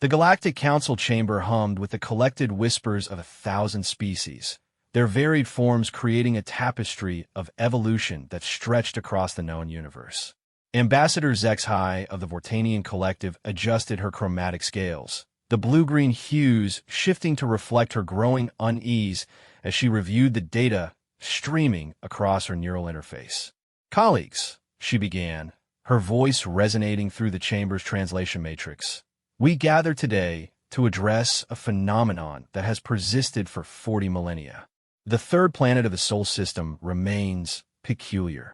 The Galactic Council chamber hummed with the collected whispers of 1,000 species, their varied forms creating a tapestry of evolution that stretched across the known universe. Ambassador Zexhai of the Vortanian Collective adjusted her chromatic scales, the blue-green hues shifting to reflect her growing unease as she reviewed the data streaming across her neural interface. "Colleagues," she began, her voice resonating through the chamber's translation matrix, "we gather today to address a phenomenon that has persisted for 40 millennia. The third planet of the Sol system remains peculiar."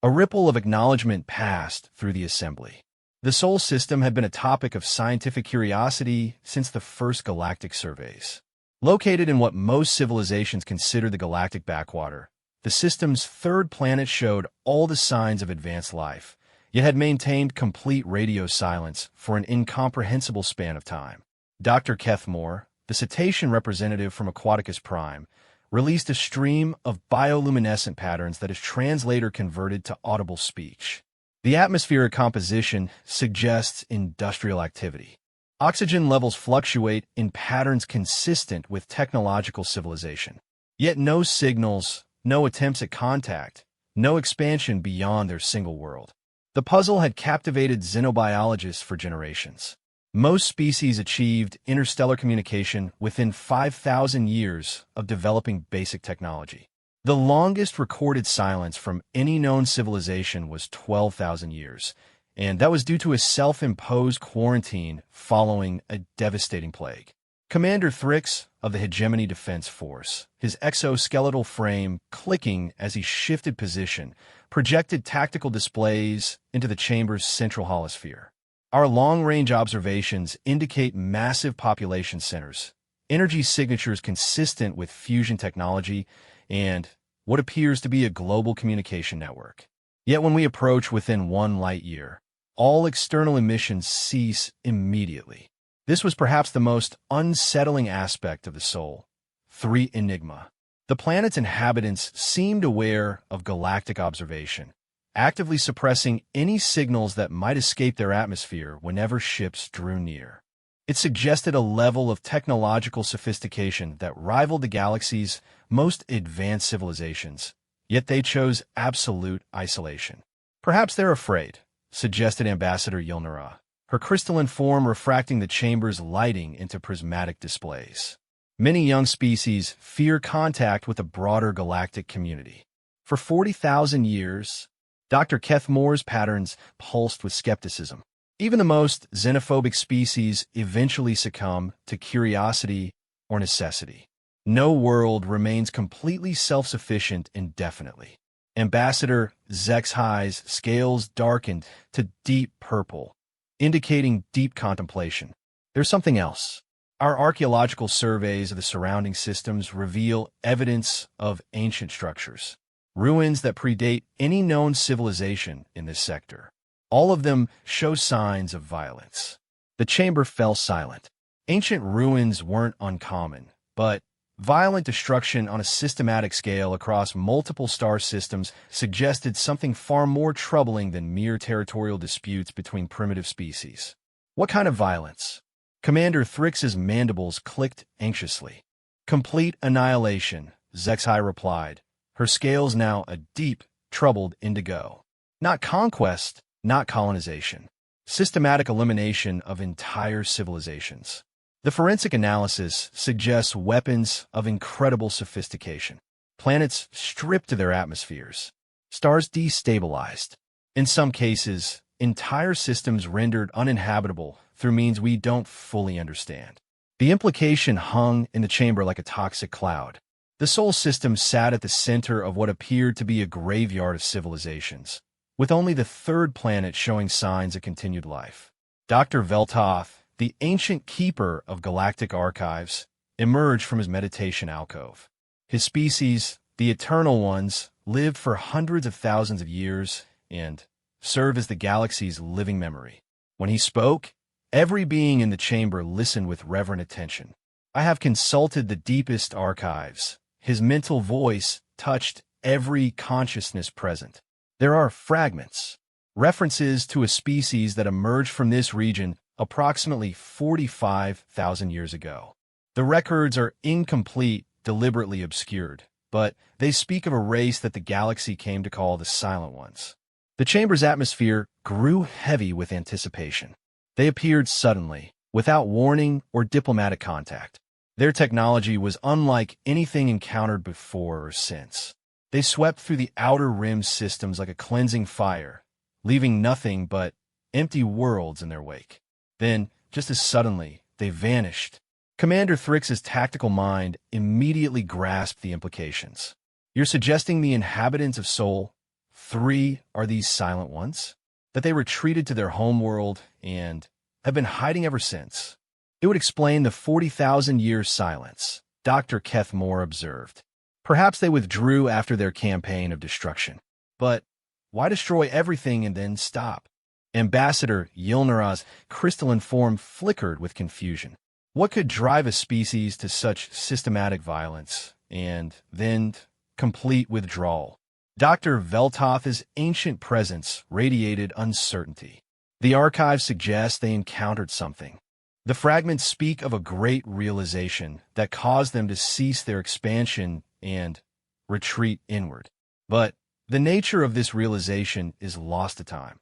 A ripple of acknowledgement passed through the assembly. The Sol system had been a topic of scientific curiosity since the first galactic surveys. Located in what most civilizations consider the galactic backwater, the system's third planet showed all the signs of advanced life, yet had maintained complete radio silence for an incomprehensible span of time. Dr. Kethmore, the cetacean representative from Aquaticus Prime, released a stream of bioluminescent patterns that his translator converted to audible speech. The atmospheric composition suggests industrial activity. Oxygen levels fluctuate in patterns consistent with technological civilization. Yet no signals, no attempts at contact, no expansion beyond their single world. The puzzle had captivated xenobiologists for generations. Most species achieved interstellar communication within 5,000 years of developing basic technology. The longest recorded silence from any known civilization was 12,000 years, and that was due to a self-imposed quarantine following a devastating plague. Commander Thrix of the Hegemony Defense Force, his exoskeletal frame clicking as he shifted position, projected tactical displays into the chamber's central holosphere. Our long-range observations indicate massive population centers, energy signatures consistent with fusion technology, and what appears to be a global communication network. Yet when we approach within 1 light year, all external emissions cease immediately. This was perhaps the most unsettling aspect of the Sol 3 enigma. The planet's inhabitants seemed aware of galactic observation, actively suppressing any signals that might escape their atmosphere whenever ships drew near. It suggested a level of technological sophistication that rivaled the galaxy's most advanced civilizations, yet they chose absolute isolation. "Perhaps they're afraid," suggested Ambassador Yilnara, her crystalline form refracting the chamber's lighting into prismatic displays. "Many young species fear contact with a broader galactic community. For 40,000 years, Dr. Kethmore's patterns pulsed with skepticism. Even the most xenophobic species eventually succumb to curiosity or necessity. No world remains completely self-sufficient indefinitely." Ambassador Zexhai's scales darkened to deep purple, indicating deep contemplation. "There's something else. Our archaeological surveys of the surrounding systems reveal evidence of ancient structures, ruins that predate any known civilization in this sector. All of them show signs of violence." The chamber fell silent. Ancient ruins weren't uncommon, but violent destruction on a systematic scale across multiple star systems suggested something far more troubling than mere territorial disputes between primitive species. "What kind of violence?" Commander Thrix's mandibles clicked anxiously. "Complete annihilation," Zexhai replied, her scales now a deep, troubled indigo. "Not conquest, not colonization. Systematic elimination of entire civilizations. The forensic analysis suggests weapons of incredible sophistication. Planets stripped to their atmospheres. Stars destabilized. In some cases, entire systems rendered uninhabitable through means we don't fully understand." The implication hung in the chamber like a toxic cloud. The Sol system sat at the center of what appeared to be a graveyard of civilizations, with only the third planet showing signs of continued life. Dr. Veltoth, the ancient keeper of galactic archives, emerged from his meditation alcove. His species, the Eternal Ones, lived for hundreds of thousands of years and served as the galaxy's living memory. When he spoke, every being in the chamber listened with reverent attention. "I have consulted the deepest archives." His mental voice touched every consciousness present. "There are fragments, references to a species that emerged from this region approximately 45,000 years ago. The records are incomplete, deliberately obscured, but they speak of a race that the galaxy came to call the Silent Ones. The chamber's atmosphere grew heavy with anticipation. They appeared suddenly, without warning or diplomatic contact. Their technology was unlike anything encountered before or since. They swept through the outer rim systems like a cleansing fire, leaving nothing but empty worlds in their wake. Then, just as suddenly, they vanished. Commander Thrix's tactical mind immediately grasped the implications. You're suggesting the inhabitants of Sol 3 are these Silent Ones? That they retreated to their homeworld and have been hiding ever since? It would explain the 40,000-year silence, Dr. Keth Moore observed. Perhaps they withdrew after their campaign of destruction. But why destroy everything and then stop? Ambassador Yilnara's crystalline form flickered with confusion. What could drive a species to such systematic violence and then complete withdrawal? Dr. Veltoth's ancient presence radiated uncertainty. The archives suggest they encountered something. The fragments speak of a great realization that caused them to cease their expansion and retreat inward. But the nature of this realization is lost to time.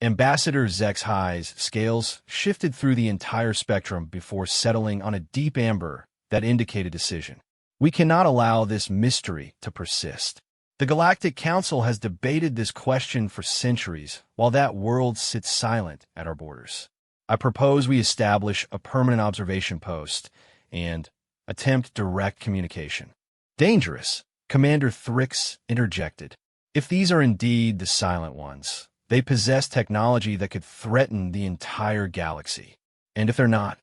Ambassador Zexhi's scales shifted through the entire spectrum before settling on a deep amber that indicated decision. We cannot allow this mystery to persist. The Galactic Council has debated this question for centuries, while that world sits silent at our borders. I propose we establish a permanent observation post and attempt direct communication. Dangerous, Commander Thrix interjected. If these are indeed the Silent Ones, they possess technology that could threaten the entire galaxy. And if they're not,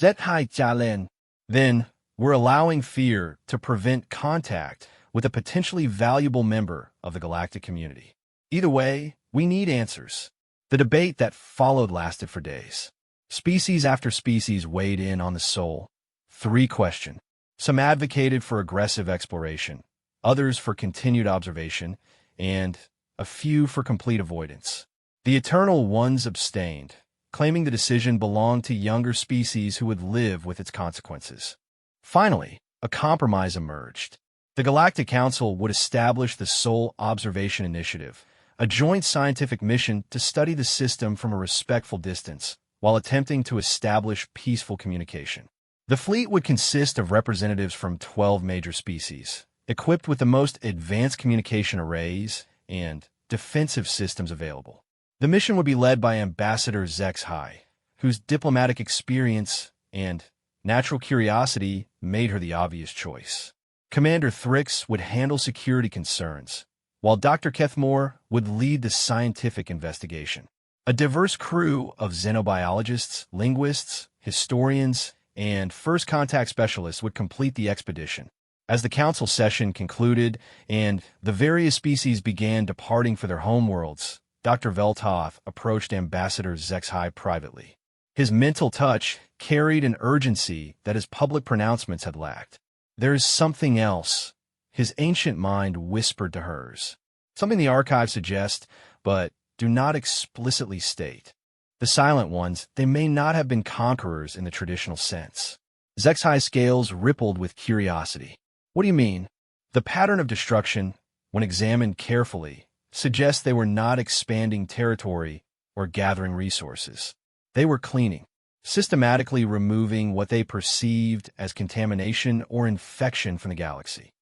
Zethai Jalen, then we're allowing fear to prevent contact with a potentially valuable member of the galactic community. Either way, we need answers. The debate that followed lasted for days. Species after species weighed in on the Sol 3 question. Some advocated for aggressive exploration, others for continued observation, and a few for complete avoidance. The Eternal Ones abstained, claiming the decision belonged to younger species who would live with its consequences. Finally, a compromise emerged. The Galactic Council would establish the Sol Observation Initiative, a joint scientific mission to study the system from a respectful distance, while attempting to establish peaceful communication. The fleet would consist of representatives from 12 major species, equipped with the most advanced communication arrays and defensive systems available. The mission would be led by Ambassador Zexhi, whose diplomatic experience and natural curiosity made her the obvious choice. Commander Thrix would handle security concerns, while Dr. Kethmore would lead the scientific investigation. A diverse crew of xenobiologists, linguists, historians, and first contact specialists would complete the expedition. As the council session concluded and the various species began departing for their homeworlds, Dr. Veltoth approached Ambassador Zexhi privately. His mental touch carried an urgency that his public pronouncements had lacked. There is something else, his ancient mind whispered to hers. Something the archives suggest, but do not explicitly state. The Silent Ones, they may not have been conquerors in the traditional sense. Zexhi's scales rippled with curiosity. What do you mean? The pattern of destruction, when examined carefully, suggests they were not expanding territory or gathering resources. They were cleaning, systematically removing what they perceived as contamination or infection from the galaxy.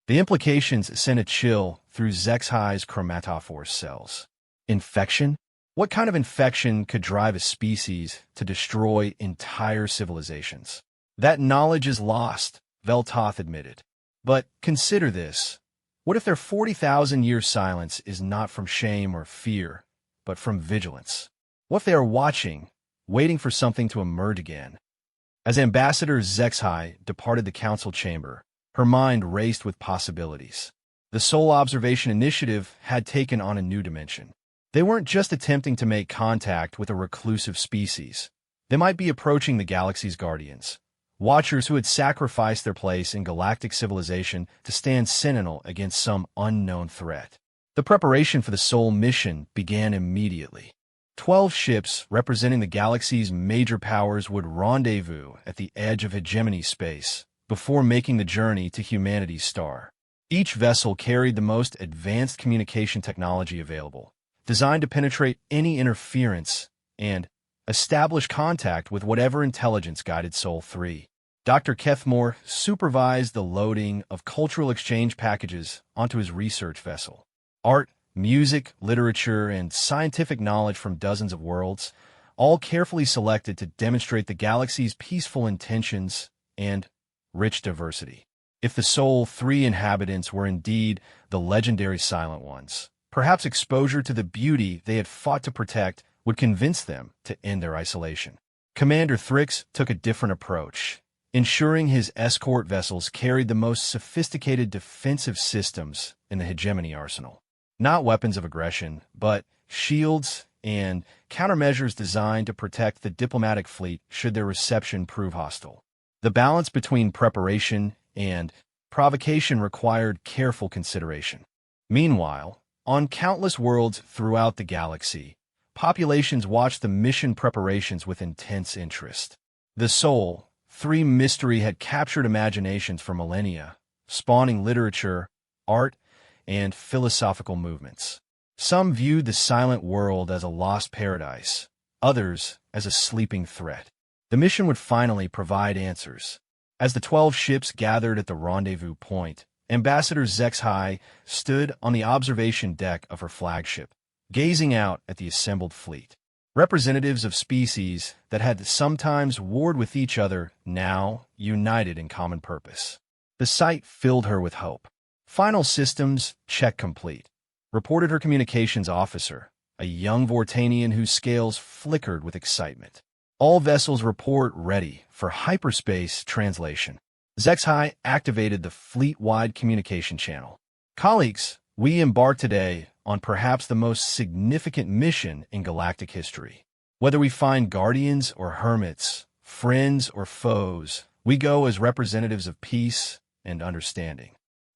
The implications sent a chill through Zexhi's chromatophore cells. Infection? What kind of infection could drive a species to destroy entire civilizations? That knowledge is lost, Veltoth admitted. But consider this. What if their 40,000-year silence is not from shame or fear, but from vigilance? What if they are watching, waiting for something to emerge again? As Ambassador Zexhi departed the council chamber, her mind raced with possibilities. The Sol Observation Initiative had taken on a new dimension. They weren't just attempting to make contact with a reclusive species. They might be approaching the galaxy's guardians, watchers who had sacrificed their place in galactic civilization to stand sentinel against some unknown threat. The preparation for the Sol mission began immediately. 12 ships representing the galaxy's major powers would rendezvous at the edge of hegemony space before making the journey to humanity's star. Each vessel carried the most advanced communication technology available, designed to penetrate any interference and establish contact with whatever intelligence guided Sol 3. Dr. Kethmore supervised the loading of cultural exchange packages onto his research vessel. Art, music, literature, and scientific knowledge from dozens of worlds, all carefully selected to demonstrate the galaxy's peaceful intentions and rich diversity. If the Sol 3 inhabitants were indeed the legendary Silent Ones, perhaps exposure to the beauty they had fought to protect would convince them to end their isolation. Commander Thrix took a different approach, ensuring his escort vessels carried the most sophisticated defensive systems in the hegemony arsenal. Not weapons of aggression, but shields and countermeasures designed to protect the diplomatic fleet should their reception prove hostile. The balance between preparation and provocation required careful consideration. Meanwhile, on countless worlds throughout the galaxy, populations watched the mission preparations with intense interest. The Sol 3 mystery had captured imaginations for millennia, spawning literature, art, and philosophical movements. Some viewed the silent world as a lost paradise, others as a sleeping threat. The mission would finally provide answers. As the 12 ships gathered at the rendezvous point, Ambassador Zexhai stood on the observation deck of her flagship, gazing out at the assembled fleet. Representatives of species that had sometimes warred with each other now united in common purpose. The sight filled her with hope. Final systems check complete, reported her communications officer, a young Vortanian whose scales flickered with excitement. All vessels report ready for hyperspace translation. Zexhai activated the fleet-wide communication channel. Colleagues, we embark today on perhaps the most significant mission in galactic history. Whether we find guardians or hermits, friends or foes, we go as representatives of peace and understanding.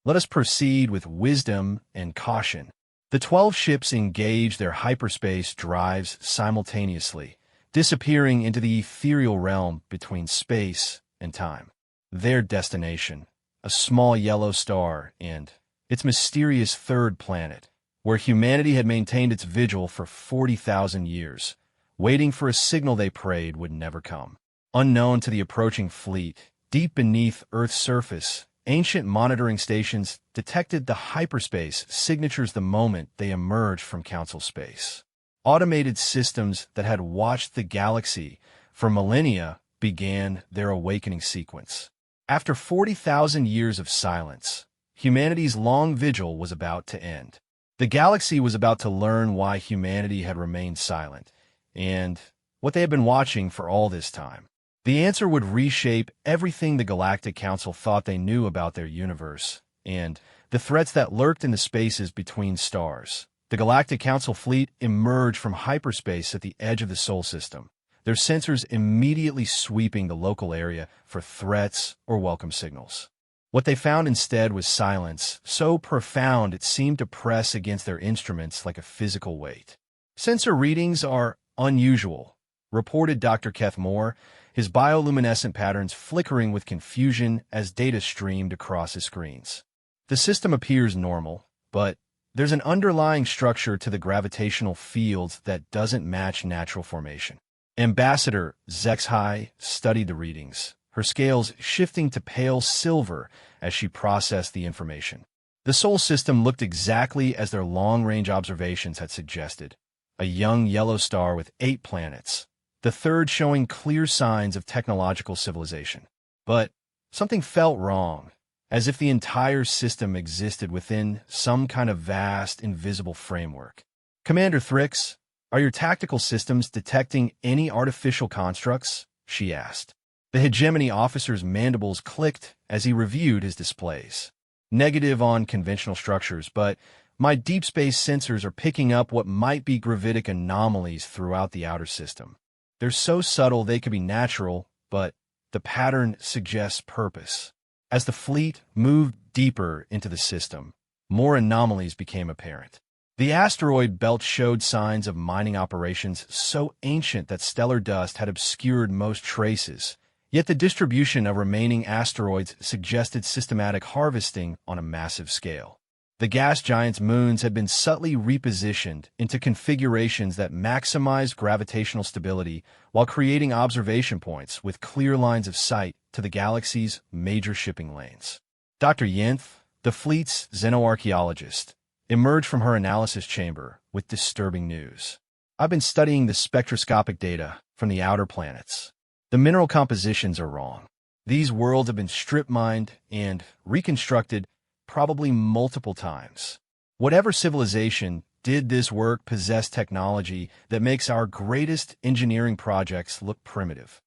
Let us proceed with wisdom and caution. The 12 ships engage their hyperspace drives simultaneously, disappearing into the ethereal realm between space and time. Their destination, a small yellow star and its mysterious third planet, where humanity had maintained its vigil for 40,000 years, waiting for a signal they prayed would never come. Unknown to the approaching fleet, deep beneath Earth's surface, ancient monitoring stations detected the hyperspace signatures the moment they emerged from Council space. Automated systems that had watched the galaxy for millennia began their awakening sequence. After 40,000 years of silence, humanity's long vigil was about to end. The galaxy was about to learn why humanity had remained silent, and what they had been watching for all this time. The answer would reshape everything the Galactic Council thought they knew about their universe, and the threats that lurked in the spaces between stars. The Galactic Council fleet emerged from hyperspace at the edge of the Sol system, their sensors immediately sweeping the local area for threats or welcome signals. What they found instead was silence, so profound it seemed to press against their instruments like a physical weight. Sensor readings are unusual, reported Dr. Kethmore, his bioluminescent patterns flickering with confusion as data streamed across his screens. The system appears normal, but there's an underlying structure to the gravitational fields that doesn't match natural formation. Ambassador Zexhai studied the readings, her scales shifting to pale silver as she processed the information. The Sol system looked exactly as their long-range observations had suggested, a young yellow star with 8 planets, the third showing clear signs of technological civilization. But something felt wrong, as if the entire system existed within some kind of vast, invisible framework. Commander Thrix, are your tactical systems detecting any artificial constructs? She asked. The hegemony officer's mandibles clicked as he reviewed his displays. Negative on conventional structures, but my deep space sensors are picking up what might be gravitic anomalies throughout the outer system. They're so subtle they could be natural, but the pattern suggests purpose. As the fleet moved deeper into the system, more anomalies became apparent. The asteroid belt showed signs of mining operations so ancient that stellar dust had obscured most traces, yet the distribution of remaining asteroids suggested systematic harvesting on a massive scale. The gas giant's moons had been subtly repositioned into configurations that maximized gravitational stability while creating observation points with clear lines of sight to the galaxy's major shipping lanes. Dr. Yinth, the fleet's xenoarchaeologist, emerged from her analysis chamber with disturbing news. I've been studying the spectroscopic data from the outer planets. The mineral compositions are wrong. These worlds have been strip-mined and reconstructed probably multiple times. Whatever civilization did this work possessed technology that makes our greatest engineering projects look primitive.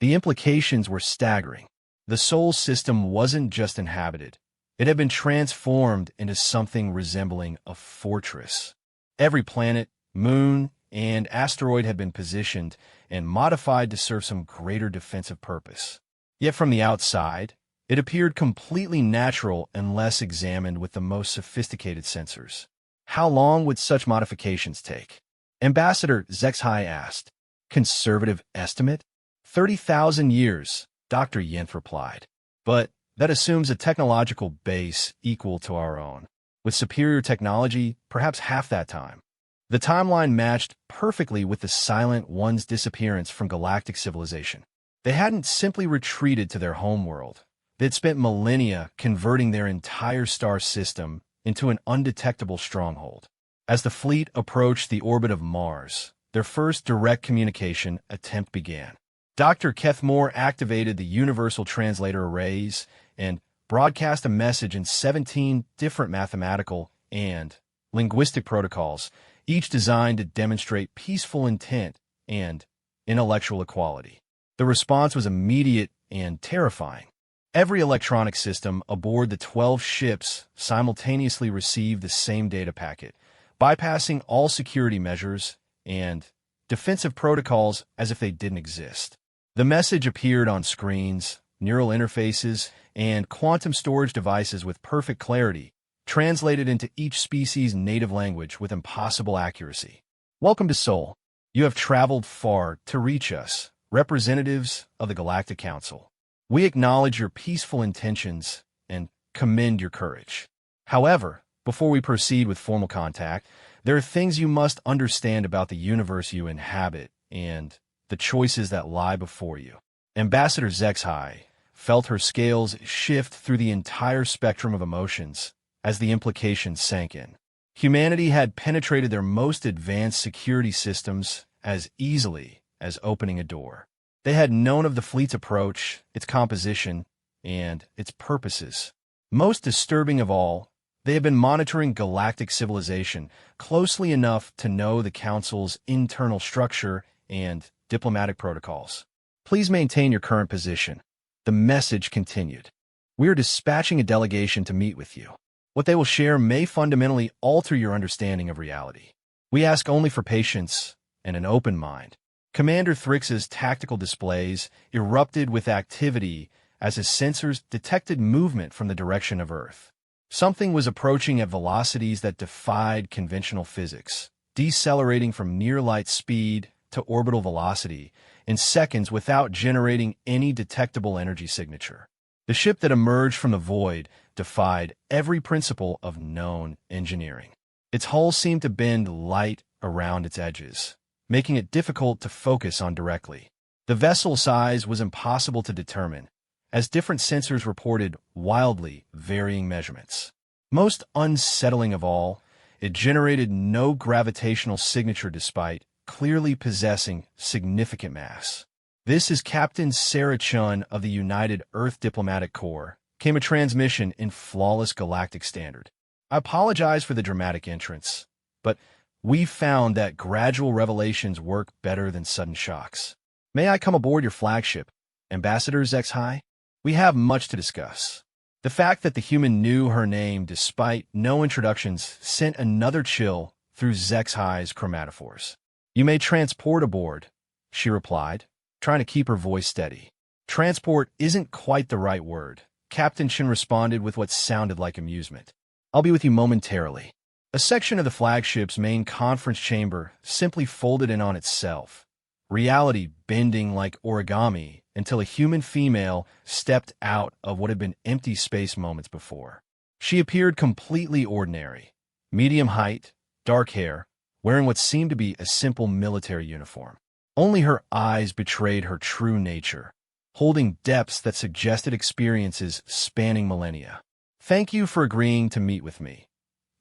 The implications were staggering. The Sol system wasn't just inhabited. It had been transformed into something resembling a fortress. Every planet, moon, and asteroid had been positioned and modified to serve some greater defensive purpose. Yet from the outside, it appeared completely natural unless examined with the most sophisticated sensors. How long would such modifications take? Ambassador Zexhai asked. Conservative estimate? 30,000 years, Dr. Yinth replied. But that assumes a technological base equal to our own. With superior technology, perhaps half that time. The timeline matched perfectly with the Silent One's disappearance from galactic civilization. They hadn't simply retreated to their homeworld. They'd spent millennia converting their entire star system into an undetectable stronghold. As the fleet approached the orbit of Mars, their first direct communication attempt began. Dr. Kethmore activated the Universal Translator Arrays and broadcast a message in 17 different mathematical and linguistic protocols, each designed to demonstrate peaceful intent and intellectual equality. The response was immediate and terrifying. Every electronic system aboard the 12 ships simultaneously received the same data packet, bypassing all security measures and defensive protocols as if they didn't exist. The message appeared on screens, neural interfaces, and quantum storage devices with perfect clarity, translated into each species' native language with impossible accuracy. Welcome to Sol. You have traveled far to reach us, representatives of the Galactic Council. We acknowledge your peaceful intentions and commend your courage. However, before we proceed with formal contact, there are things you must understand about the universe you inhabit and the choices that lie before you. Ambassador Zexhai felt her scales shift through the entire spectrum of emotions as the implications sank in. Humanity had penetrated their most advanced security systems as easily as opening a door. They had known of the fleet's approach, its composition, and its purposes. Most disturbing of all, they had been monitoring galactic civilization closely enough to know the Council's internal structure and diplomatic protocols. Please maintain your current position. The message continued. We are dispatching a delegation to meet with you. What they will share may fundamentally alter your understanding of reality. We ask only for patience and an open mind. Commander Thrix's tactical displays erupted with activity as his sensors detected movement from the direction of Earth. Something was approaching at velocities that defied conventional physics, decelerating from near-light speed to orbital velocity in seconds without generating any detectable energy signature. The ship that emerged from the void defied every principle of known engineering. Its hull seemed to bend light around its edges, making it difficult to focus on directly. The vessel size was impossible to determine, as different sensors reported wildly varying measurements. Most unsettling of all, it generated no gravitational signature despite clearly possessing significant mass. This is Captain Sarah Chun of the United Earth Diplomatic Corps, came a transmission in flawless galactic standard. I apologize for the dramatic entrance, but we've found that gradual revelations work better than sudden shocks. May I come aboard your flagship, Ambassador Zexhai? We have much to discuss. The fact that the human knew her name despite no introductions sent another chill through Zexhai's chromatophores. You may transport aboard, she replied, trying to keep her voice steady. Transport isn't quite the right word, Captain Shin responded with what sounded like amusement. I'll be with you momentarily. A section of the flagship's main conference chamber simply folded in on itself, reality bending like origami until a human female stepped out of what had been empty space moments before. She appeared completely ordinary, medium height, dark hair, wearing what seemed to be a simple military uniform. Only her eyes betrayed her true nature, holding depths that suggested experiences spanning millennia. "Thank you for agreeing to meet with me,"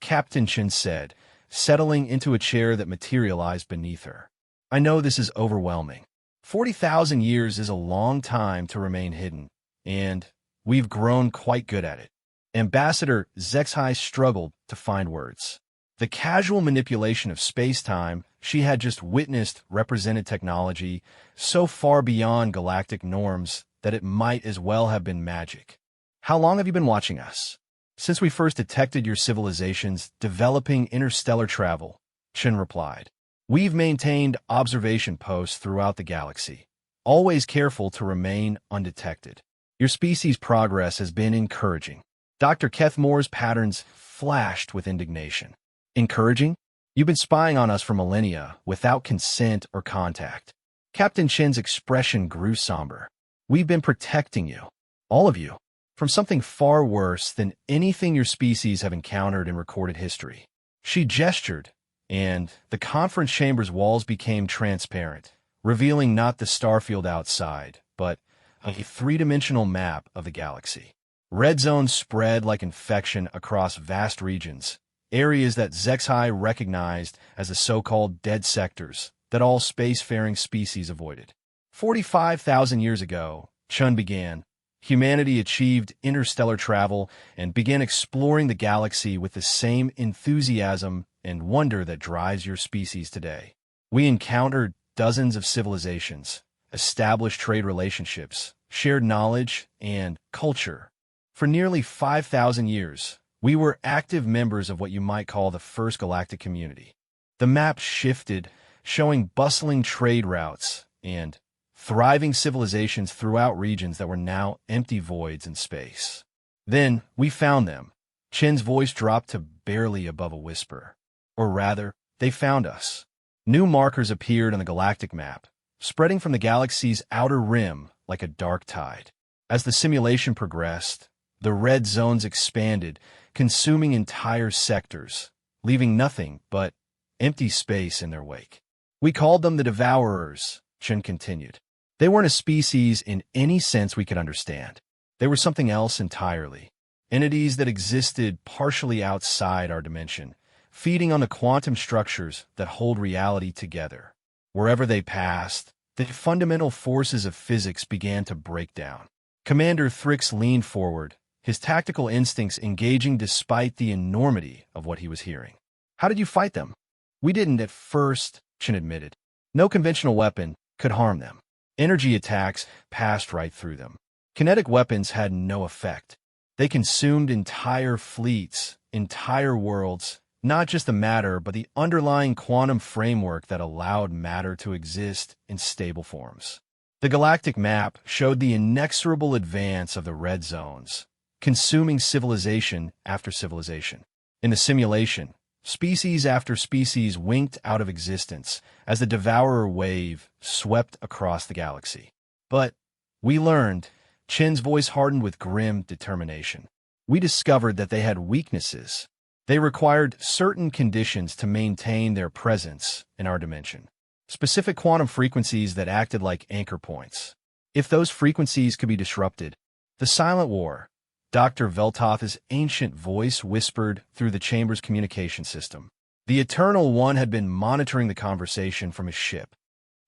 Captain Chen said, settling into a chair that materialized beneath her. "I know this is overwhelming. 40,000 years is a long time to remain hidden, and we've grown quite good at it." Ambassador Zexai struggled to find words. The casual manipulation of space-time she had just witnessed represented technology so far beyond galactic norms that it might as well have been magic. "How long have you been watching us?" "Since we first detected your civilizations developing interstellar travel," Chen replied. "We've maintained observation posts throughout the galaxy, always careful to remain undetected. Your species' progress has been encouraging." Dr. Kethmore's patterns flashed with indignation. "Encouraging? You've been spying on us for millennia without consent or contact." Captain Chen's expression grew somber. "We've been protecting you, all of you, from something far worse than anything your species have encountered in recorded history." She gestured, and the conference chamber's walls became transparent, revealing not the starfield outside, but a three-dimensional map of the galaxy. Red zones spread like infection across vast regions, areas that Zexai recognized as the so-called dead sectors that all spacefaring species avoided. 45,000 years ago, Chun began, humanity achieved interstellar travel and began exploring the galaxy with the same enthusiasm and wonder that drives your species today. We encountered dozens of civilizations, established trade relationships, shared knowledge, and culture. For nearly 5,000 years, we were active members of what you might call the first galactic community. The map shifted, showing bustling trade routes and thriving civilizations throughout regions that were now empty voids in space. Then we found them. Chen's voice dropped to barely above a whisper. Or rather, they found us. New markers appeared on the galactic map, spreading from the galaxy's outer rim like a dark tide. As the simulation progressed, the red zones expanded, consuming entire sectors, leaving nothing but empty space in their wake. "We called them the Devourers," Chen continued. "They weren't a species in any sense we could understand. They were something else entirely. Entities that existed partially outside our dimension, feeding on the quantum structures that hold reality together. Wherever they passed, the fundamental forces of physics began to break down." Commander Thrix leaned forward, his tactical instincts engaging despite the enormity of what he was hearing. "How did you fight them?" "We didn't at first," Chen admitted. "No conventional weapon could harm them. Energy attacks passed right through them. Kinetic weapons had no effect. They consumed entire fleets, entire worlds, not just the matter, but the underlying quantum framework that allowed matter to exist in stable forms." The galactic map showed the inexorable advance of the red zones, consuming civilization after civilization. In the simulation, species after species winked out of existence as the Devourer wave swept across the galaxy. "But we learned," Chen's voice hardened with grim determination. "We discovered that they had weaknesses. They required certain conditions to maintain their presence in our dimension. Specific quantum frequencies that acted like anchor points. If those frequencies could be disrupted, the Silent War," Dr. Veltoth's ancient voice whispered through the chamber's communication system. The Eternal One had been monitoring the conversation from his ship.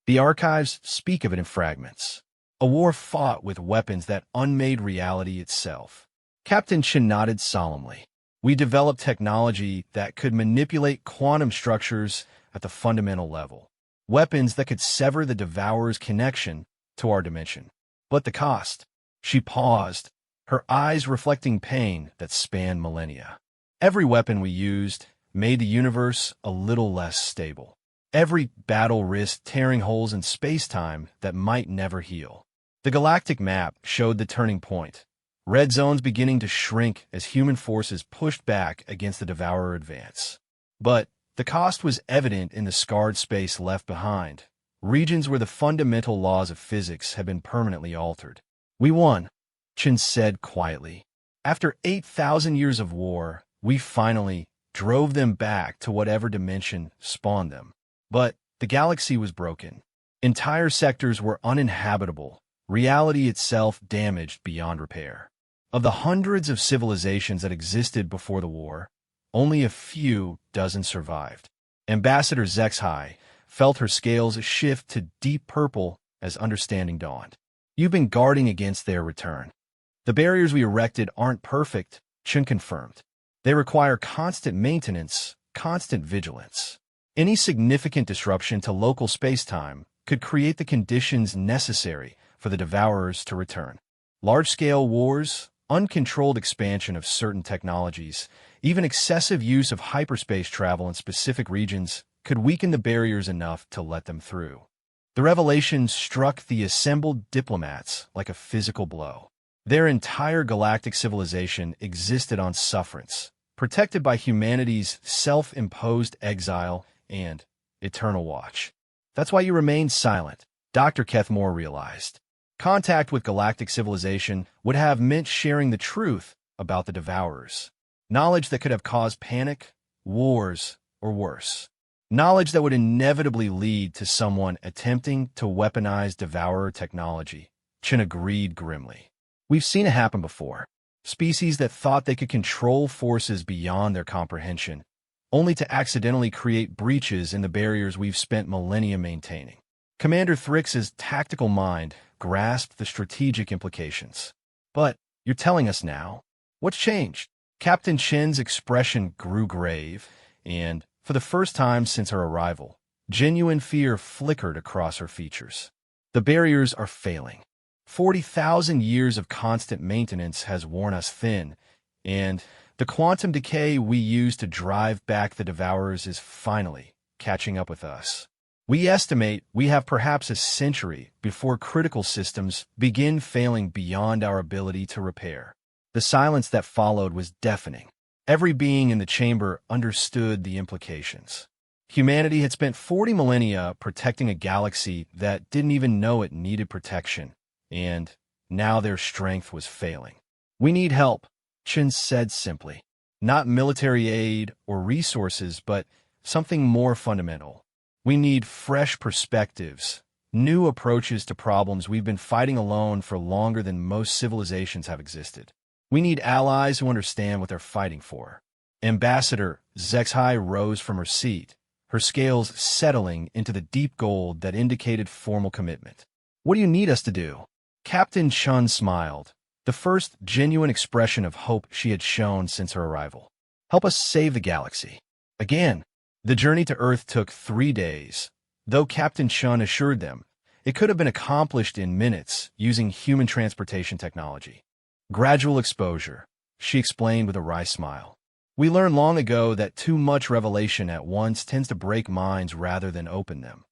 The archives speak of it in fragments. A war fought with weapons that unmade reality itself. Captain Chen nodded solemnly. "We developed technology that could manipulate quantum structures at the fundamental level. Weapons that could sever the Devourer's connection to our dimension. But the cost." She paused, her eyes reflecting pain that spanned millennia. "Every weapon we used made the universe a little less stable. Every battle risked tearing holes in space-time that might never heal." The galactic map showed the turning point. Red zones beginning to shrink as human forces pushed back against the Devourer advance. But the cost was evident in the scarred space left behind, regions where the fundamental laws of physics had been permanently altered. We won, Chen said quietly. After 8,000 years of war, we finally drove them back to whatever dimension spawned them. But the galaxy was broken. Entire sectors were uninhabitable, reality itself damaged beyond repair. Of the hundreds of civilizations that existed before the war, only a few dozen survived. Ambassador Zexhai felt her scales shift to deep purple as understanding dawned. You've been guarding against their return. The barriers we erected aren't perfect, Chen confirmed. They require constant maintenance, constant vigilance. Any significant disruption to local space-time could create the conditions necessary for the Devourers to return. Large-scale wars, uncontrolled expansion of certain technologies, even excessive use of hyperspace travel in specific regions could weaken the barriers enough to let them through. The revelation struck the assembled diplomats like a physical blow. Their entire galactic civilization existed on sufferance, protected by humanity's self-imposed exile and eternal watch. That's why you remained silent, Dr. Kethmore realized. Contact with galactic civilization would have meant sharing the truth about the Devourers. Knowledge that could have caused panic, wars, or worse. Knowledge that would inevitably lead to someone attempting to weaponize Devourer technology. Chen agreed grimly. We've seen it happen before. Species that thought they could control forces beyond their comprehension, only to accidentally create breaches in the barriers we've spent millennia maintaining. Commander Thrix's tactical mind grasped the strategic implications. But you're telling us now. What's changed? Captain Chen's expression grew grave, and, for the first time since her arrival, genuine fear flickered across her features. The barriers are failing. 40,000 years of constant maintenance has worn us thin, and the quantum decay we use to drive back the Devourers is finally catching up with us. We estimate we have perhaps a century before critical systems begin failing beyond our ability to repair. The silence that followed was deafening. Every being in the chamber understood the implications. Humanity had spent 40 millennia protecting a galaxy that didn't even know it needed protection, and now their strength was failing. We need help, Chen said simply. Not military aid or resources, but something more fundamental. We need fresh perspectives, new approaches to problems we've been fighting alone for longer than most civilizations have existed. We need allies who understand what they're fighting for. Ambassador Zexhai rose from her seat, her scales settling into the deep gold that indicated formal commitment. What do you need us to do? Captain Chun smiled, the first genuine expression of hope she had shown since her arrival. Help us save the galaxy. Again, the journey to Earth took 3 days. Though Captain Chun assured them, it could have been accomplished in minutes using human transportation technology. Gradual exposure, she explained with a wry smile. We learned long ago that too much revelation at once tends to break minds rather than open them.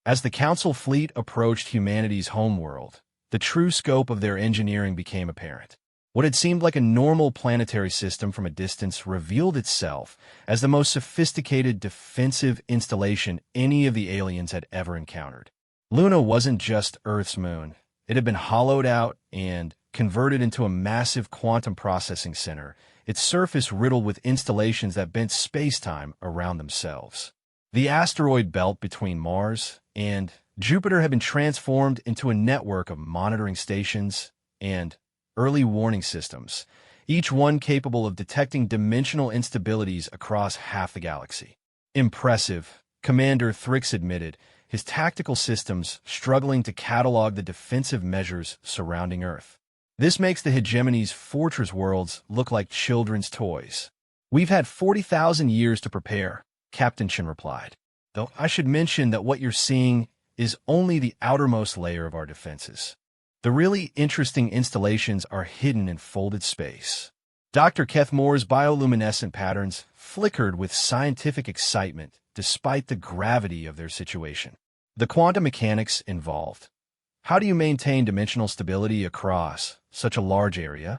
As the Council fleet approached humanity's homeworld, the true scope of their engineering became apparent. What had seemed like a normal planetary system from a distance revealed itself as the most sophisticated defensive installation any of the aliens had ever encountered. Luna wasn't just Earth's moon. It had been hollowed out and converted into a massive quantum processing center, its surface riddled with installations that bent space-time around themselves. The asteroid belt between Mars and Jupiter had been transformed into a network of monitoring stations and early warning systems, each one capable of detecting dimensional instabilities across half the galaxy. Impressive, Commander Thrix admitted, his tactical systems struggling to catalog the defensive measures surrounding Earth. This makes the hegemony's fortress worlds look like children's toys. We've had 40,000 years to prepare, Captain Chen replied. Though I should mention that what you're seeing is only the outermost layer of our defenses. The really interesting installations are hidden in folded space. Dr. Kethmore's bioluminescent patterns flickered with scientific excitement despite the gravity of their situation. The quantum mechanics involved. How do you maintain dimensional stability across such a large area?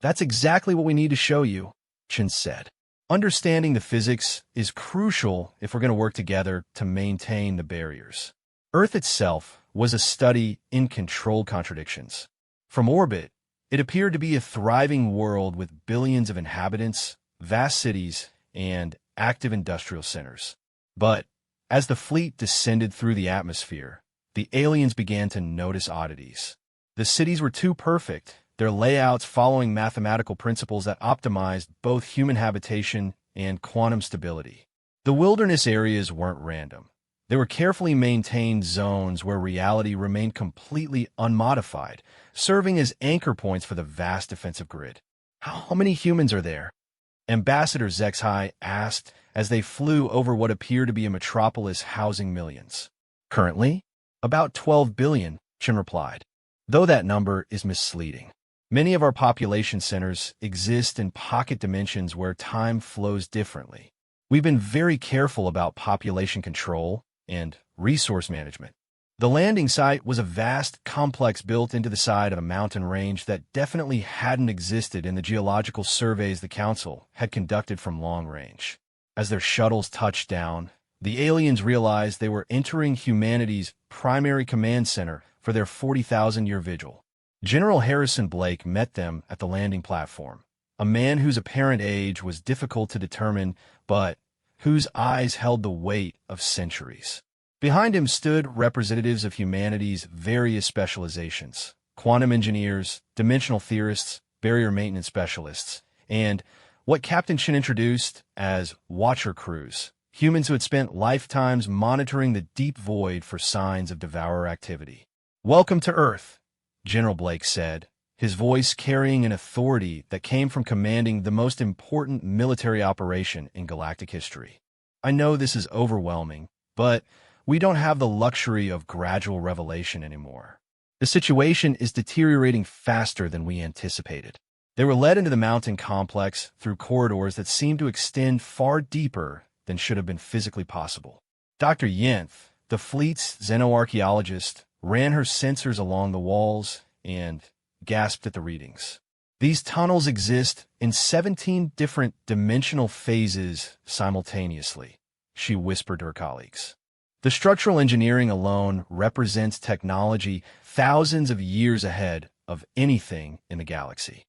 That's exactly what we need to show you, Chen said. Understanding the physics is crucial if we're going to work together to maintain the barriers. Earth itself was a study in controlled contradictions. From orbit, it appeared to be a thriving world with billions of inhabitants, vast cities, and active industrial centers. But as the fleet descended through the atmosphere, the aliens began to notice oddities. The cities were too perfect, their layouts following mathematical principles that optimized both human habitation and quantum stability. The wilderness areas weren't random. They were carefully maintained zones where reality remained completely unmodified, serving as anchor points for the vast defensive grid. How many humans are there? Ambassador HFY asked as they flew over what appeared to be a metropolis housing millions. Currently, about 12 billion, Chin replied, though that number is misleading. Many of our population centers exist in pocket dimensions where time flows differently. We've been very careful about population control and resource management. The landing site was a vast complex built into the side of a mountain range that definitely hadn't existed in the geological surveys the Council had conducted from long range. As their shuttles touched down, the aliens realized they were entering humanity's primary command center for their 40,000-year vigil. General Harrison Blake met them at the landing platform, a man whose apparent age was difficult to determine, but whose eyes held the weight of centuries. Behind him stood representatives of humanity's various specializations: quantum engineers, dimensional theorists, barrier maintenance specialists, and what Captain Chin introduced as Watcher crews, humans who had spent lifetimes monitoring the deep void for signs of devourer activity. "Welcome to Earth," General Blake said, his voice carrying an authority that came from commanding the most important military operation in galactic history. "I know this is overwhelming, but we don't have the luxury of gradual revelation anymore. The situation is deteriorating faster than we anticipated." They were led into the mountain complex through corridors that seemed to extend far deeper than should have been physically possible. Dr. Yenth, the fleet's xenoarchaeologist, ran her sensors along the walls and gasped at the readings. "These tunnels exist in 17 different dimensional phases simultaneously," she whispered to her colleagues. "The structural engineering alone represents technology thousands of years ahead of anything in the galaxy."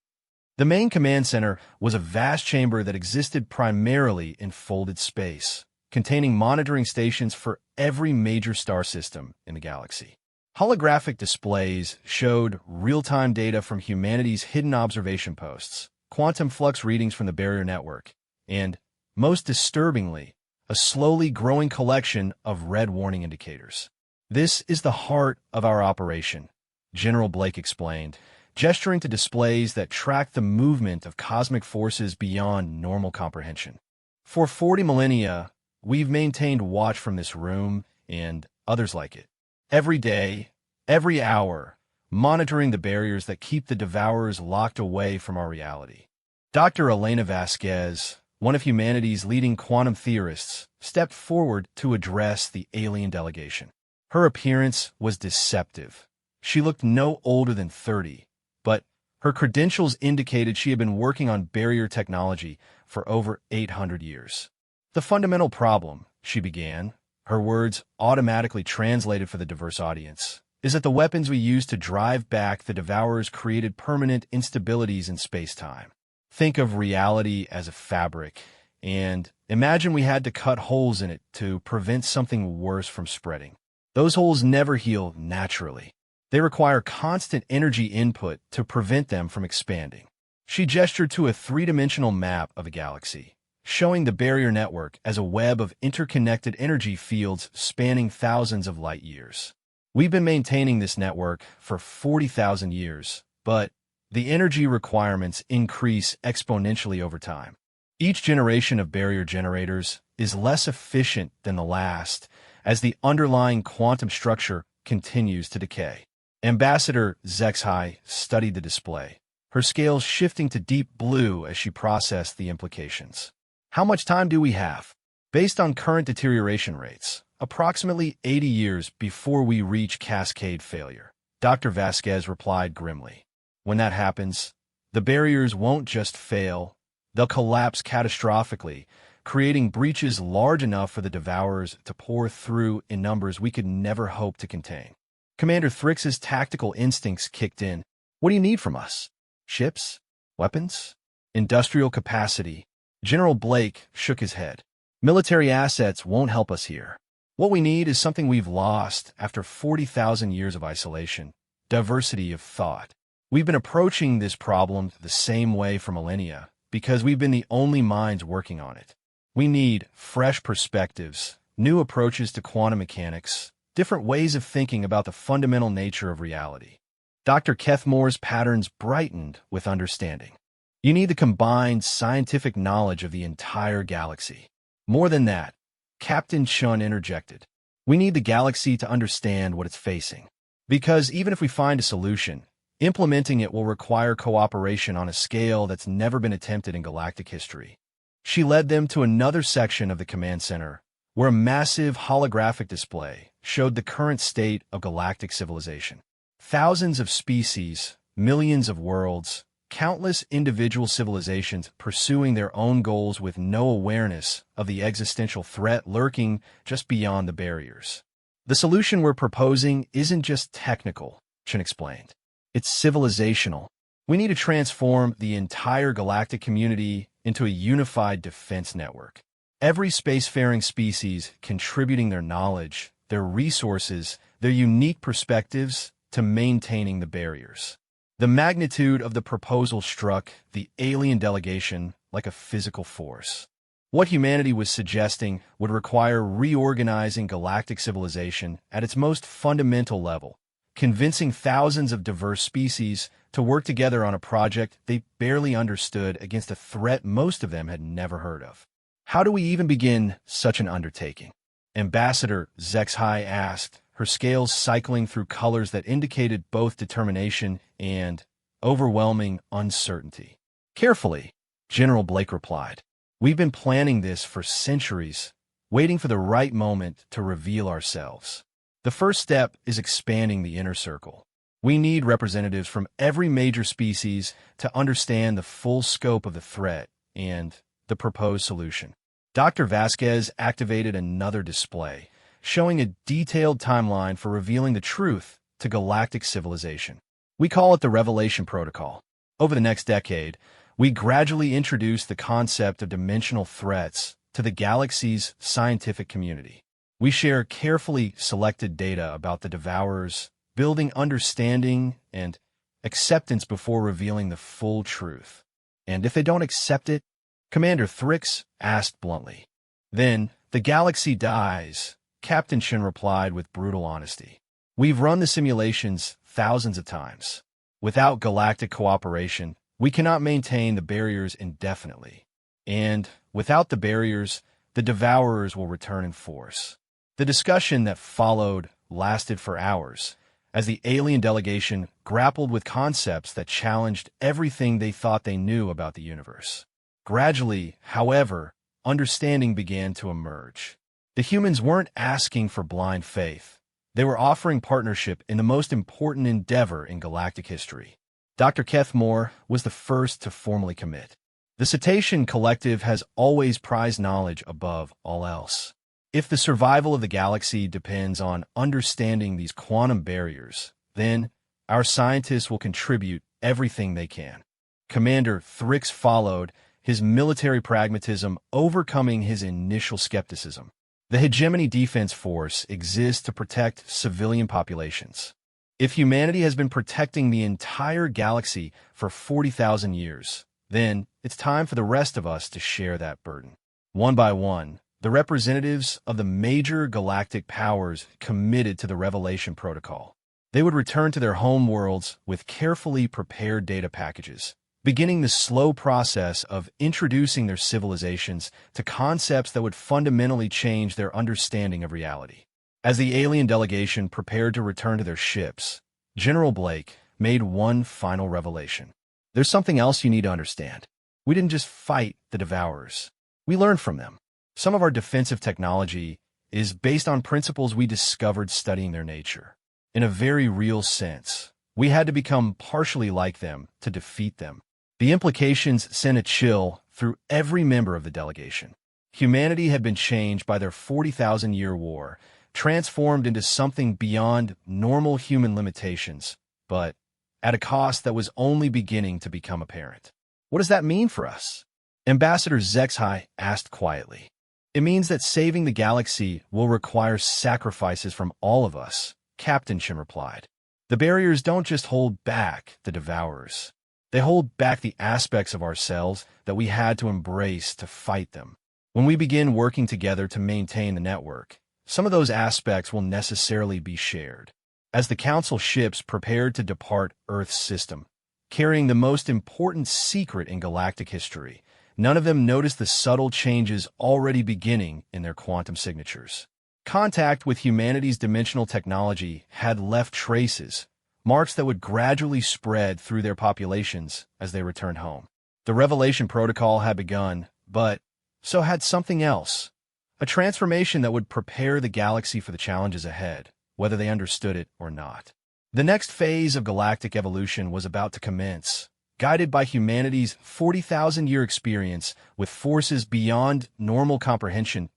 The main command center was a vast chamber that existed primarily in folded space, containing monitoring stations for every major star system in the galaxy. Holographic displays showed real-time data from humanity's hidden observation posts, quantum flux readings from the barrier network, and, most disturbingly, a slowly growing collection of red warning indicators. "This is the heart of our operation," General Blake explained, gesturing to displays that track the movement of cosmic forces beyond normal comprehension. "For 40 millennia, we've maintained watch from this room and others like it. Every day, every hour, monitoring the barriers that keep the devourers locked away from our reality." Dr. Elena Vasquez, one of humanity's leading quantum theorists, stepped forward to address the alien delegation. Her appearance was deceptive. She looked no older than 30, but her credentials indicated she had been working on barrier technology for over 800 years. "The fundamental problem," she began, her words automatically translated for the diverse audience, "is that the weapons we use to drive back the devourers created permanent instabilities in space-time. Think of reality as a fabric, and imagine we had to cut holes in it to prevent something worse from spreading. Those holes never heal naturally. They require constant energy input to prevent them from expanding." She gestured to a three-dimensional map of a galaxy, showing the barrier network as a web of interconnected energy fields spanning thousands of light years. "We've been maintaining this network for 40,000 years, but the energy requirements increase exponentially over time. Each generation of barrier generators is less efficient than the last as the underlying quantum structure continues to decay." Ambassador HFY studied the display, her scales shifting to deep blue as she processed the implications. "How much time do we have?" "Based on current deterioration rates, approximately 80 years before we reach cascade failure," Dr. Vasquez replied grimly. "When that happens, the barriers won't just fail, They'll collapse catastrophically, creating breaches large enough for the Devourers to pour through in numbers we could never hope to contain. Commander Thrix's tactical instincts kicked in. What do you need from us? Ships? Weapons? Industrial capacity? General Blake shook his head. Military assets won't help us here. What we need is something we've lost after 40,000 years of isolation: diversity of thought. We've been approaching this problem the same way for millennia because we've been the only minds working on it. We need fresh perspectives, new approaches to quantum mechanics, different ways of thinking about the fundamental nature of reality. Dr. Kethmore's patterns brightened with understanding. You need the combined scientific knowledge of the entire galaxy. More than that, Captain Chun interjected. We need the galaxy to understand what it's facing. Because even if we find a solution, implementing it will require cooperation on a scale that's never been attempted in galactic history. She led them to another section of the command center, where a massive holographic display showed the current state of galactic civilization. Thousands of species, millions of worlds, countless individual civilizations pursuing their own goals with no awareness of the existential threat lurking just beyond the barriers. The solution we're proposing isn't just technical, Chen explained. It's civilizational. We need to transform the entire galactic community into a unified defense network. Every spacefaring species contributing their knowledge, their resources, their unique perspectives to maintaining the barriers. The magnitude of the proposal struck the alien delegation like a physical force. What humanity was suggesting would require reorganizing galactic civilization at its most fundamental level, convincing thousands of diverse species to work together on a project they barely understood against a threat most of them had never heard of. How do we even begin such an undertaking? Ambassador Zexhai asked, her scales cycling through colors that indicated both determination and overwhelming uncertainty. Carefully, General Blake replied. We've been planning this for centuries, waiting for the right moment to reveal ourselves. The first step is expanding the inner circle. We need representatives from every major species to understand the full scope of the threat and the proposed solution. Dr. Vasquez activated another display, showing a detailed timeline for revealing the truth to galactic civilization. We call it the Revelation Protocol. Over the next decade, we gradually introduce the concept of dimensional threats to the galaxy's scientific community. We share carefully selected data about the Devourers, building understanding and acceptance before revealing the full truth. And if they don't accept it, Commander Thrix asked bluntly. Then the galaxy dies, Captain Shin replied with brutal honesty. We've run the simulations thousands of times. Without galactic cooperation, we cannot maintain the barriers indefinitely. And without the barriers, the Devourers will return in force. The discussion that followed lasted for hours, as the alien delegation grappled with concepts that challenged everything they thought they knew about the universe. Gradually, however, understanding began to emerge. The humans weren't asking for blind faith. They were offering partnership in the most important endeavor in galactic history. Dr. Kethmore was the first to formally commit. The Cetacean Collective has always prized knowledge above all else. If the survival of the galaxy depends on understanding these quantum barriers, then our scientists will contribute everything they can. Commander Thrix followed, his military pragmatism overcoming his initial skepticism. The Hegemony Defense Force exists to protect civilian populations. If humanity has been protecting the entire galaxy for 40,000 years, then it's time for the rest of us to share that burden. One by one, the representatives of the major galactic powers committed to the Revelation Protocol. They would return to their home worlds with carefully prepared data packages, beginning the slow process of introducing their civilizations to concepts that would fundamentally change their understanding of reality. As the alien delegation prepared to return to their ships, General Blake made one final revelation. There's something else you need to understand. We didn't just fight the Devourers. We learned from them. Some of our defensive technology is based on principles we discovered studying their nature. In a very real sense, we had to become partially like them to defeat them. The implications sent a chill through every member of the delegation. Humanity had been changed by their 40,000-year war, transformed into something beyond normal human limitations, but at a cost that was only beginning to become apparent. What does that mean for us? Ambassador Zexhai asked quietly. It means that saving the galaxy will require sacrifices from all of us, Captain Shin replied. The barriers don't just hold back the devourers. They hold back the aspects of ourselves that we had to embrace to fight them. When we begin working together to maintain the network, some of those aspects will necessarily be shared. As the Council ships prepared to depart Earth's system, carrying the most important secret in galactic history, none of them noticed the subtle changes already beginning in their quantum signatures. Contact with humanity's dimensional technology had left traces, marks that would gradually spread through their populations as they returned home. The Revelation Protocol had begun, but so had something else, a transformation that would prepare the galaxy for the challenges ahead, whether they understood it or not. The next phase of galactic evolution was about to commence, guided by humanity's 40,000-year experience with forces beyond normal comprehension.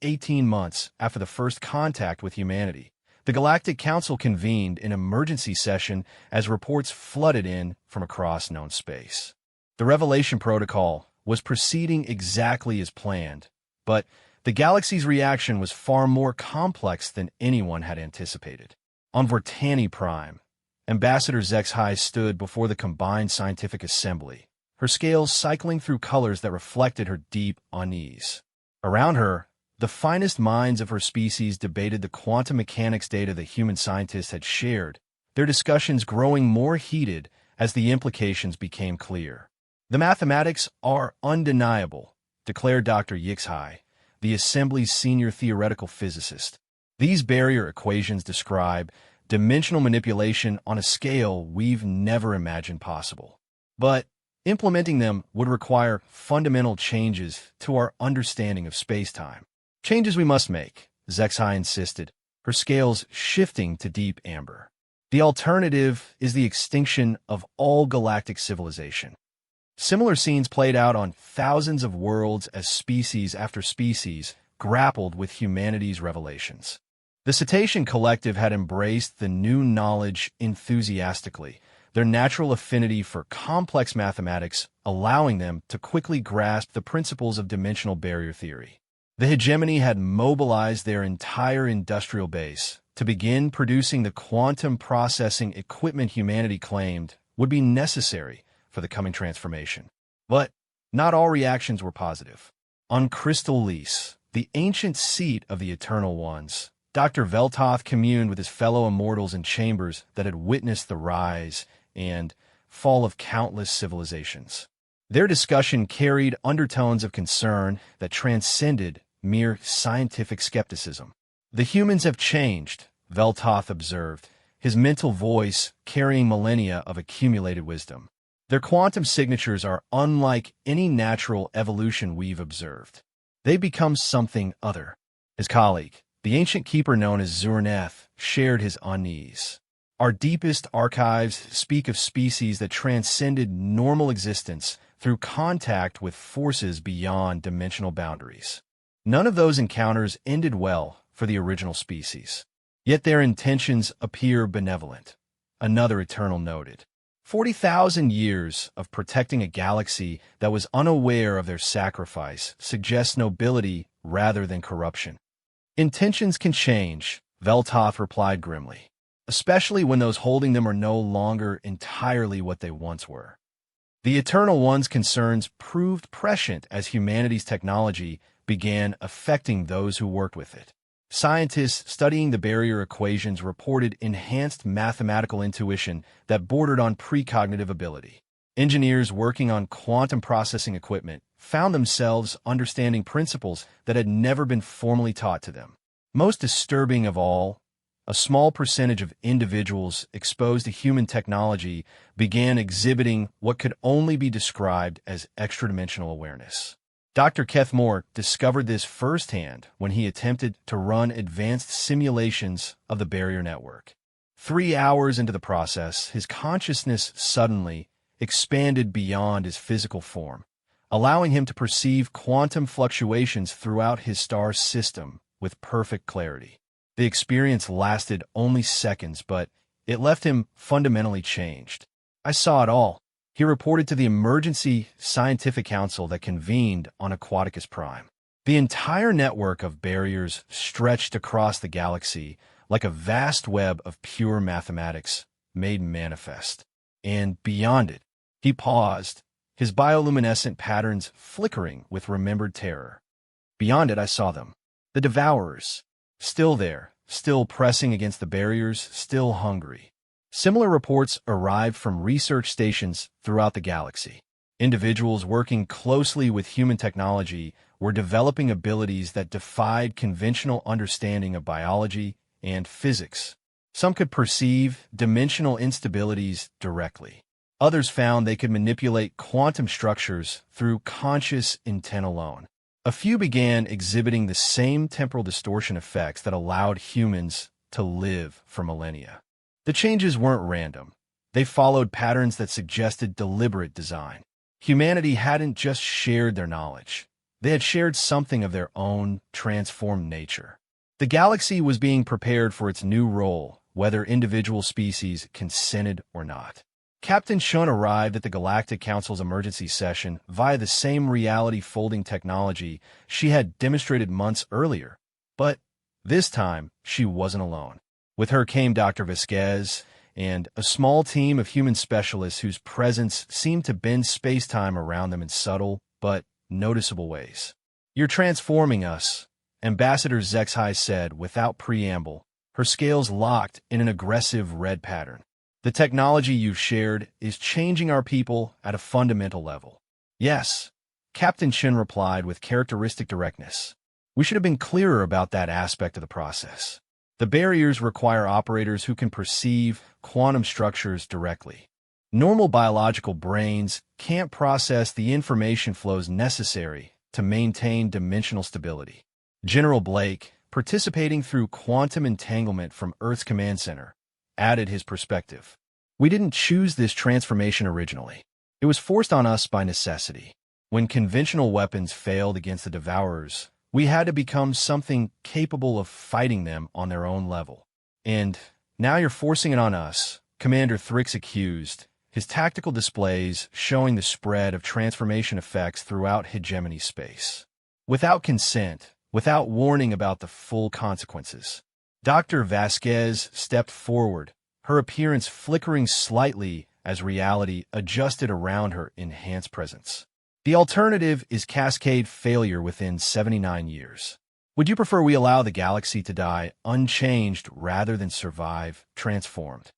18 months after the first contact with humanity, the Galactic Council convened an emergency session as reports flooded in from across known space. The Revelation Protocol was proceeding exactly as planned, but the galaxy's reaction was far more complex than anyone had anticipated. On Vortani Prime, Ambassador Zexhai stood before the Combined Scientific Assembly, her scales cycling through colors that reflected her deep unease. Around her, the finest minds of her species debated the quantum mechanics data that human scientists had shared, their discussions growing more heated as the implications became clear. The mathematics are undeniable, declared Dr. Yixhai, the Assembly's senior theoretical physicist. These barrier equations describe dimensional manipulation on a scale we've never imagined possible. But implementing them would require fundamental changes to our understanding of space-time. Changes we must make, Zexhai insisted, her scales shifting to deep amber. The alternative is the extinction of all galactic civilization. Similar scenes played out on thousands of worlds as species after species grappled with humanity's revelations. The Cetacean Collective had embraced the new knowledge enthusiastically, their natural affinity for complex mathematics allowing them to quickly grasp the principles of dimensional barrier theory. The hegemony had mobilized their entire industrial base to begin producing the quantum processing equipment humanity claimed would be necessary for the coming transformation. But not all reactions were positive. On Crystal Lys, the ancient seat of the Eternal Ones, Dr. Veltoth communed with his fellow immortals in chambers that had witnessed the rise and fall of countless civilizations. Their discussion carried undertones of concern that transcended mere scientific skepticism. The humans have changed, Veltoth observed, his mental voice carrying millennia of accumulated wisdom. Their quantum signatures are unlike any natural evolution we've observed. They become something other. His colleague, the ancient keeper known as Zurneth, shared his unease. Our deepest archives speak of species that transcended normal existence through contact with forces beyond dimensional boundaries. None of those encounters ended well for the original species. Yet their intentions appear benevolent, another Eternal noted. 40,000 years of protecting a galaxy that was unaware of their sacrifice suggests nobility rather than corruption. Intentions can change, Veltoth replied grimly, especially when those holding them are no longer entirely what they once were. The Eternal One's concerns proved prescient as humanity's technology began affecting those who worked with it. Scientists studying the barrier equations reported enhanced mathematical intuition that bordered on precognitive ability. Engineers working on quantum processing equipment found themselves understanding principles that had never been formally taught to them. Most disturbing of all, a small percentage of individuals exposed to human technology began exhibiting what could only be described as extra-dimensional awareness. Dr. Kethmore discovered this firsthand when he attempted to run advanced simulations of the barrier network. 3 hours into the process, his consciousness suddenly expanded beyond his physical form, allowing him to perceive quantum fluctuations throughout his star system with perfect clarity. The experience lasted only seconds, but it left him fundamentally changed. "I saw it all," he reported to the Emergency Scientific Council that convened on Aquaticus Prime. The entire network of barriers stretched across the galaxy like a vast web of pure mathematics made manifest. And beyond it, he paused, his bioluminescent patterns flickering with remembered terror. Beyond it, I saw them. The Devourers. Still there, still pressing against the barriers, still hungry. Similar reports arrived from research stations throughout the galaxy. Individuals working closely with human technology were developing abilities that defied conventional understanding of biology and physics. Some could perceive dimensional instabilities directly. Others found they could manipulate quantum structures through conscious intent alone. A few began exhibiting the same temporal distortion effects that allowed humans to live for millennia. The changes weren't random. They followed patterns that suggested deliberate design. Humanity hadn't just shared their knowledge. They had shared something of their own transformed nature. The galaxy was being prepared for its new role, whether individual species consented or not. Captain Shun arrived at the Galactic Council's emergency session via the same reality-folding technology she had demonstrated months earlier. But this time, she wasn't alone. With her came Dr. Vasquez and a small team of human specialists whose presence seemed to bend space-time around them in subtle but noticeable ways. "You're transforming us," Ambassador Zexhai said without preamble, her scales locked in an aggressive red pattern. "The technology you've shared is changing our people at a fundamental level." "Yes," Captain Shin replied with characteristic directness. "We should have been clearer about that aspect of the process. The barriers require operators who can perceive quantum structures directly. Normal biological brains can't process the information flows necessary to maintain dimensional stability." General Blake, participating through quantum entanglement from Earth's command center, added his perspective. "We didn't choose this transformation originally. It was forced on us by necessity. When conventional weapons failed against the Devourers, we had to become something capable of fighting them on their own level. And now you're forcing it on us," Commander Thrix accused, his tactical displays showing the spread of transformation effects throughout hegemony space. Without consent, without warning about the full consequences. Dr. Vasquez stepped forward, her appearance flickering slightly as reality adjusted around her enhanced presence. "The alternative is cascade failure within 79 years. Would you prefer we allow the galaxy to die unchanged rather than survive transformed?"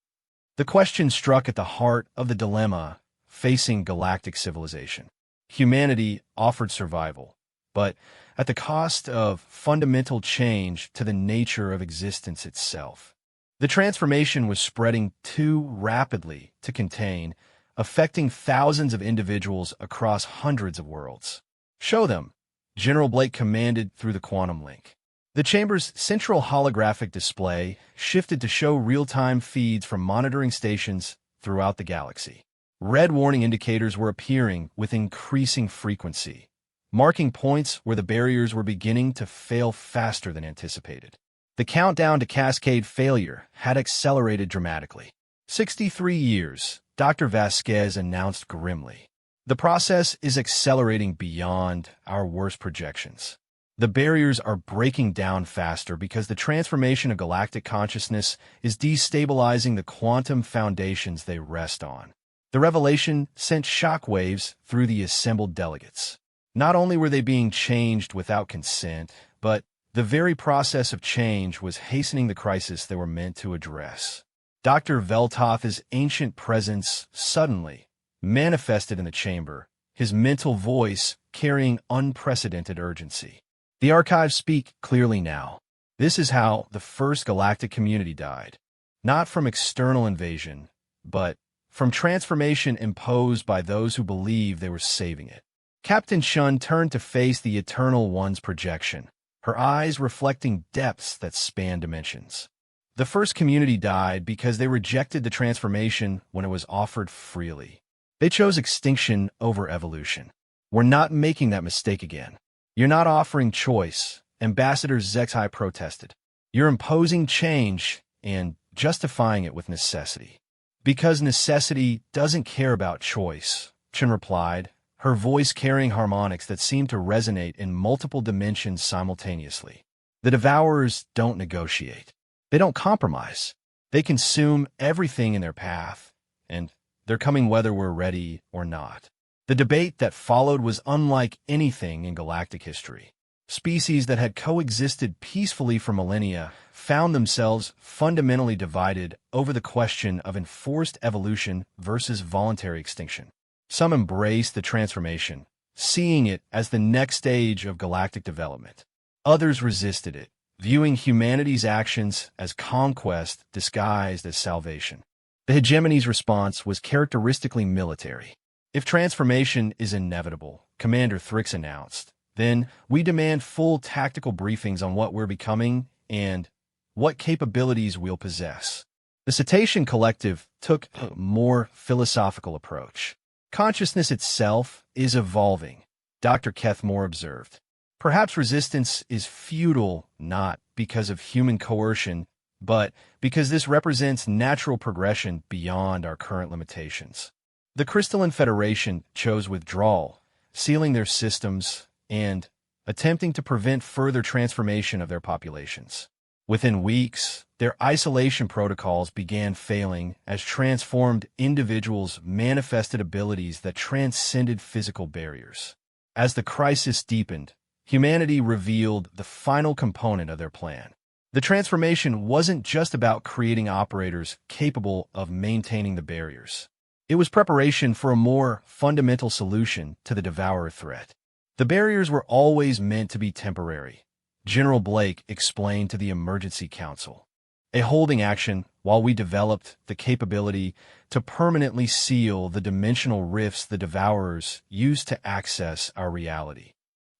The question struck at the heart of the dilemma facing galactic civilization. Humanity offered survival, but at the cost of fundamental change to the nature of existence itself. The transformation was spreading too rapidly to contain, affecting thousands of individuals across hundreds of worlds. "Show them," General Blake commanded through the quantum link. The chamber's central holographic display shifted to show real-time feeds from monitoring stations throughout the galaxy. Red warning indicators were appearing with increasing frequency, marking points where the barriers were beginning to fail faster than anticipated. The countdown to cascade failure had accelerated dramatically. 63 years, Dr. Vasquez announced grimly. "The process is accelerating beyond our worst projections. The barriers are breaking down faster because the transformation of galactic consciousness is destabilizing the quantum foundations they rest on." The revelation sent shockwaves through the assembled delegates. Not only were they being changed without consent, but the very process of change was hastening the crisis they were meant to address. Dr. Veltoth's ancient presence suddenly manifested in the chamber, his mental voice carrying unprecedented urgency. "The archives speak clearly now. This is how the first galactic community died. Not from external invasion, but from transformation imposed by those who believed they were saving it." Captain Shun turned to face the Eternal One's projection, her eyes reflecting depths that span dimensions. "The first community died because they rejected the transformation when it was offered freely. They chose extinction over evolution. We're not making that mistake again. You're not offering choice, Ambassador Zexai protested. You're imposing change and justifying it with necessity. Because necessity doesn't care about choice, Chen replied, her voice carrying harmonics that seemed to resonate in multiple dimensions simultaneously. The Devourers don't negotiate. They don't compromise. They consume everything in their path, and they're coming whether we're ready or not. The debate that followed was unlike anything in galactic history. Species that had coexisted peacefully for millennia found themselves fundamentally divided over the question of enforced evolution versus voluntary extinction. Some embraced the transformation, seeing it as the next stage of galactic development. Others resisted it, viewing humanity's actions as conquest disguised as salvation. The hegemony's response was characteristically military. If transformation is inevitable, Commander Thrix announced, then we demand full tactical briefings on what we're becoming and what capabilities we'll possess. The Cetacean Collective took a more philosophical approach. Consciousness itself is evolving, Dr. Kethmore observed. Perhaps resistance is futile not because of human coercion, but because this represents natural progression beyond our current limitations. The Crystalline Federation chose withdrawal, sealing their systems and attempting to prevent further transformation of their populations. Within weeks, their isolation protocols began failing as transformed individuals manifested abilities that transcended physical barriers. As the crisis deepened, humanity revealed the final component of their plan. The transformation wasn't just about creating operators capable of maintaining the barriers. It was preparation for a more fundamental solution to the Devourer threat. The barriers were always meant to be temporary, General Blake explained to the Emergency Council. A holding action while we developed the capability to permanently seal the dimensional rifts the Devourers used to access our reality.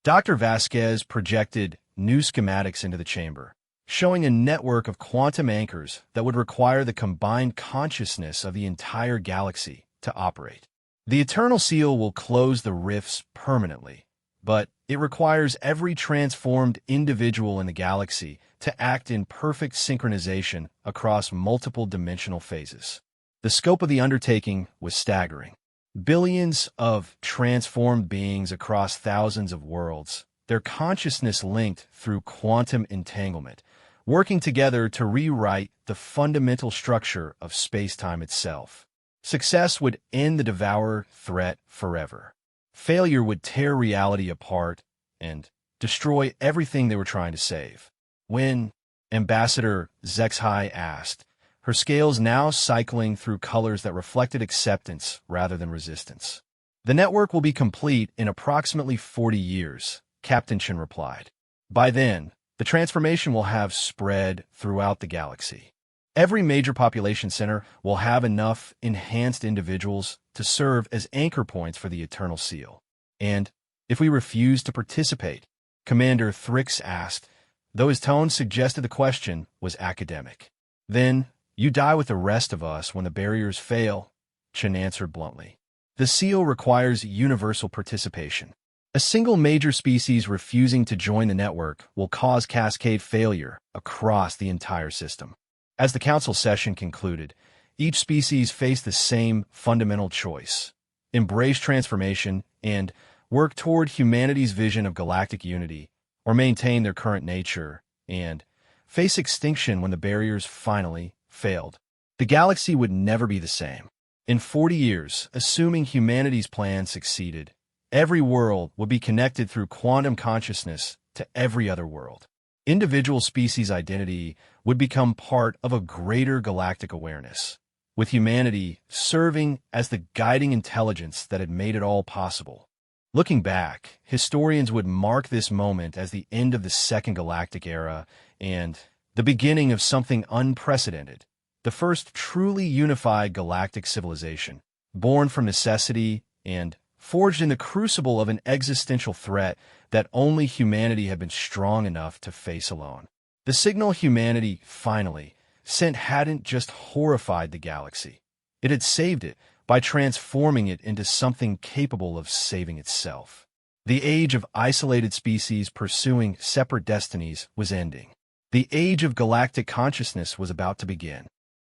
Dr. Vasquez projected new schematics into the chamber, showing a network of quantum anchors that would require the combined consciousness of the entire galaxy to operate. The Eternal Seal will close the rifts permanently, but it requires every transformed individual in the galaxy to act in perfect synchronization across multiple dimensional phases. The scope of the undertaking was staggering. Billions of transformed beings across thousands of worlds, their consciousness linked through quantum entanglement, working together to rewrite the fundamental structure of space-time itself. Success would end the Devourer threat forever. Failure would tear reality apart and destroy everything they were trying to save. When Ambassador Zexai asked, her scales now cycling through colors that reflected acceptance rather than resistance. The network will be complete in approximately 40 years, Captain Chen replied. By then, the transformation will have spread throughout the galaxy. Every major population center will have enough enhanced individuals to serve as anchor points for the Eternal Seal. And if we refuse to participate, Commander Thrix asked, though his tone suggested the question was academic. Then you die with the rest of us when the barriers fail, Chen answered bluntly. The seal requires universal participation. A single major species refusing to join the network will cause cascade failure across the entire system. As the council session concluded, each species faced the same fundamental choice: embrace transformation and work toward humanity's vision of galactic unity, or maintain their current nature and face extinction when the barriers finally failed. The galaxy would never be the same. In 40 years, assuming humanity's plan succeeded, every world would be connected through quantum consciousness to every other world. Individual species' identity would become part of a greater galactic awareness, with humanity serving as the guiding intelligence that had made it all possible. Looking back, historians would mark this moment as the end of the Second Galactic Era and the beginning of something unprecedented, the first truly unified galactic civilization, born from necessity and forged in the crucible of an existential threat that only humanity had been strong enough to face alone. The signal humanity finally sent hadn't just horrified the galaxy. It had saved it by transforming it into something capable of saving itself. The age of isolated species pursuing separate destinies was ending. The age of galactic consciousness was about to begin.